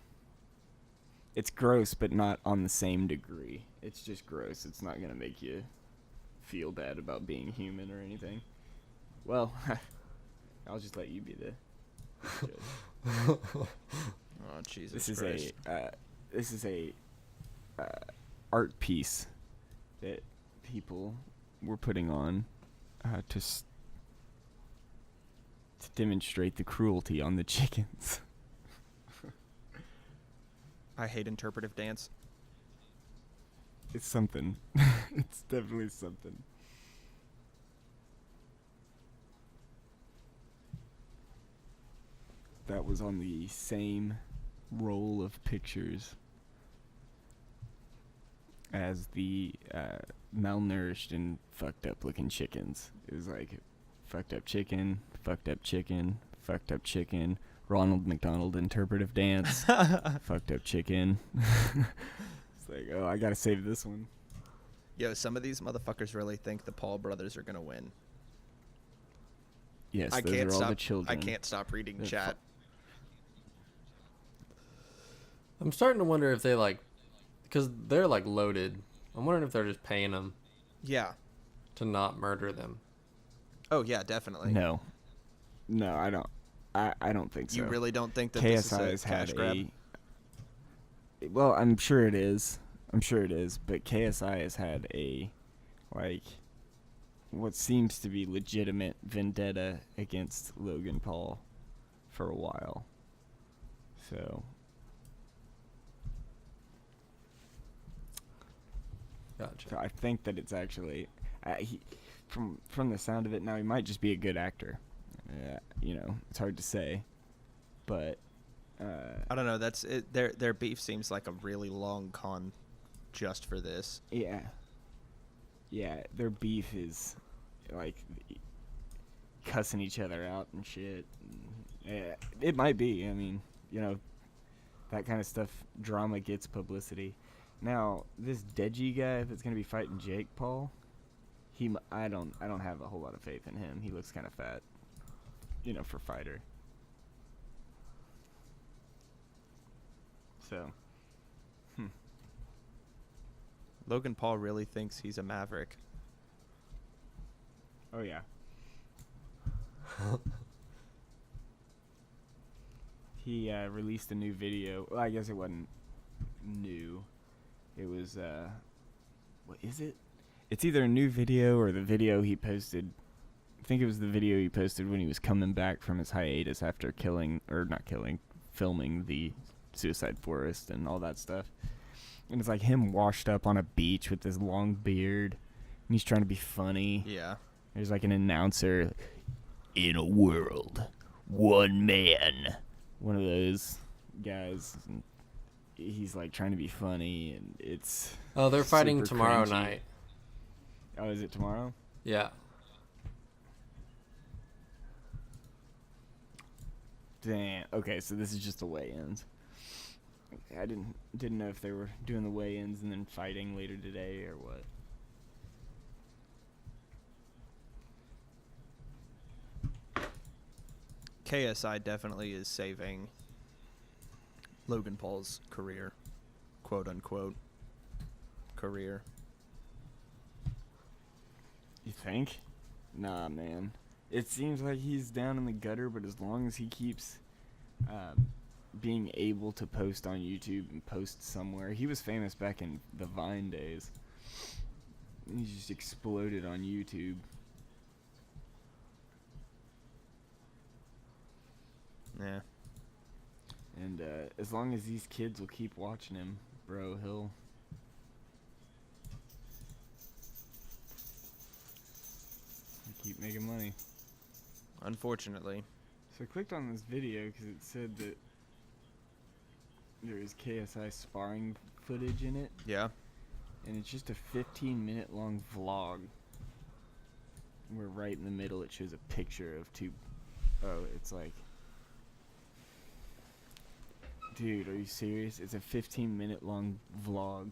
it's gross, but not on the same degree. It's just gross. It's not going to make you feel bad about being human or anything. Well, I'll just let you be the judge. Oh, Jesus This is Christ. a art piece that people were putting on to demonstrate the cruelty on the chickens. I hate interpretive dance. It's something. It's definitely something. that was on the same roll of pictures as the malnourished and fucked up looking chickens. It was like fucked up chicken, fucked up chicken, fucked up chicken, Ronald McDonald interpretive dance, fucked up chicken. It's like, oh, I gotta save this one. Yo, some of these motherfuckers really think the Paul brothers are gonna win. Yes, I those can't are all stop. the children. I can't stop reading They're chat. I'm starting to wonder if they like, because they're like loaded. I'm wondering if they're just paying them Yeah. to not murder them. Oh yeah, definitely. No, I don't. I don't think so. You really don't think that KSI this is a has cash had grab? Well, I'm sure it is. But KSI has had a, like, what seems to be legitimate vendetta against Logan Paul for a while. So, Gotcha. I think that it's actually, from the sound of it now, he might just be a good actor. It's hard to say, but I don't know. That's it. Their beef seems like a really long con, just for this. yeah, their beef is like cussing each other out and shit. Yeah, it might be. I mean, that kind of stuff, drama gets publicity. Now, this Deji guy that's gonna be fighting Jake Paul, I don't have a whole lot of faith in him. He looks kind of fat, for fighter. So, Logan Paul really thinks he's a maverick. oh yeah. He released a new video. Well, I guess it wasn't new. It was, what is it? It's either a new video or the video he posted. I think it was the video he posted when he was coming back from his hiatus after filming the Suicide Forest and all that stuff. And it's like him washed up on a beach with this long beard. And he's trying to be funny. Yeah. There's like an announcer. In a world, one man. One of those guys. And he's like trying to be funny, and it's. Oh, they're fighting super tomorrow cringy. night. Oh, is it tomorrow? Yeah. Damn. Okay, so this is just the weigh-ins. I didn't know if they were doing the weigh-ins and then fighting later today or what. KSI definitely is saving Logan Paul's career, quote unquote career. You think? Nah, man. It seems like he's down in the gutter, but as long as he keeps being able to post on YouTube and post somewhere. He was famous back in the Vine days. He just exploded on YouTube. Yeah. And as long as these kids will keep watching him, bro, he'll keep making money. Unfortunately. So I clicked on this video because it said that there is KSI sparring footage in it, Yeah. and it's just a 15-minute long vlog where right in the middle it shows a picture of two. Oh, it's like, dude, are you serious? It's a 15-minute long vlog,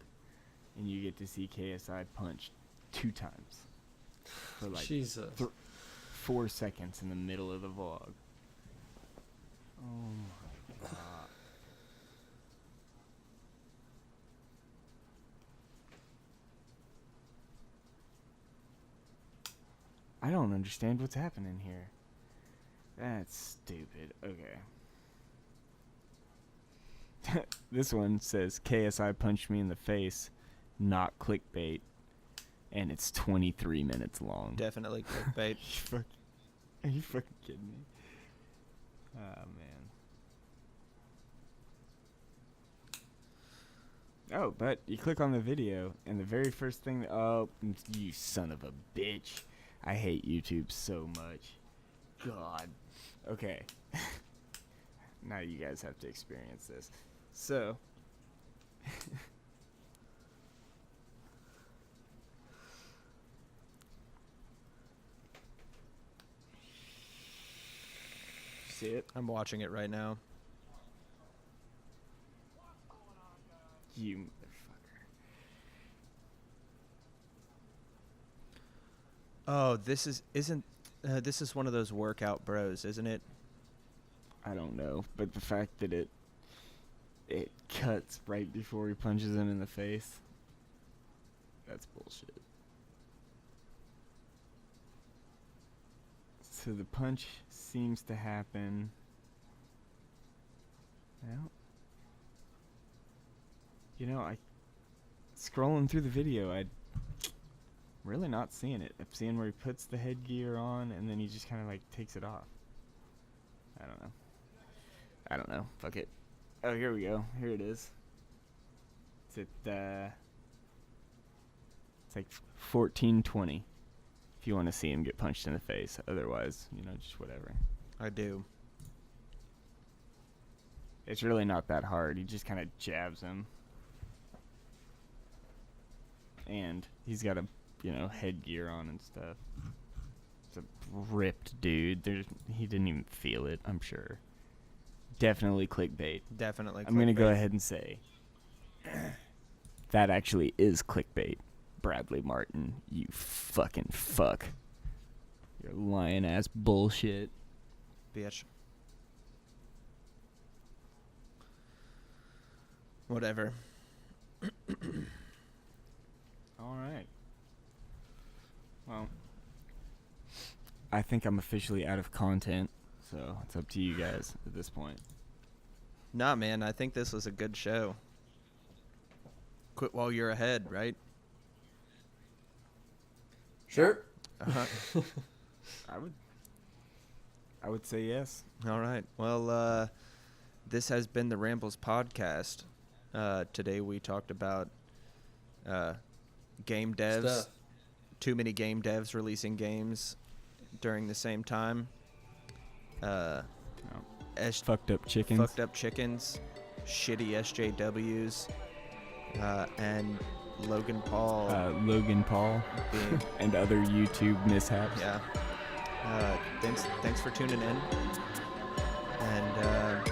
and you get to see KSI punch 2 times for like Jesus. 4 seconds in the middle of the vlog. Oh my god. I don't understand what's happening here. That's stupid. Okay. This one says KSI punched me in the face, not clickbait, and it's 23 minutes long. Definitely clickbait. Are you fucking kidding me? Oh, man. Oh, but you click on the video, and the very first thing... Oh, you son of a bitch. I hate YouTube so much. God. Okay. now you guys have to experience this. So, see it? I'm watching it right now. You motherfucker. Oh, this is one of those workout bros, isn't it? I don't know, but the fact that it cuts right before he punches him in the face, that's bullshit. So the punch seems to happen. Well, I scrolling through the video, I'm really not seeing it. I'm seeing where he puts the headgear on and then he just kind of like takes it off. I don't know. Fuck it. Oh, here we go. Here it is. It's like 14:20. If you want to see him get punched in the face, otherwise, just whatever. I do. It's really not that hard. He just kind of jabs him. And he's got a, headgear on and stuff. It's a ripped dude. He didn't even feel it, I'm sure. Definitely clickbait. Definitely. I'm going to go ahead and say that actually is clickbait. Bradley Martin, you fucking fuck. You're lying ass bullshit. Bitch. Whatever. All right. Well, I think I'm officially out of content, so it's up to you guys at this point. Nah, man, I think this was a good show. Quit while you're ahead, right? Sure. Uh-huh. I would say yes. All right. Well, this has been the Rambles podcast. Today we talked about game devs. Stuff. Too many game devs releasing games during the same time. Fucked up chickens. Fucked up chickens. Shitty SJWs. And Logan Paul. Being, and other YouTube mishaps. yeah. Thanks for tuning in. And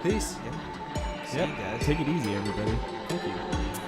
Peace. yeah. See you guys. Take it easy, everybody. Thank you.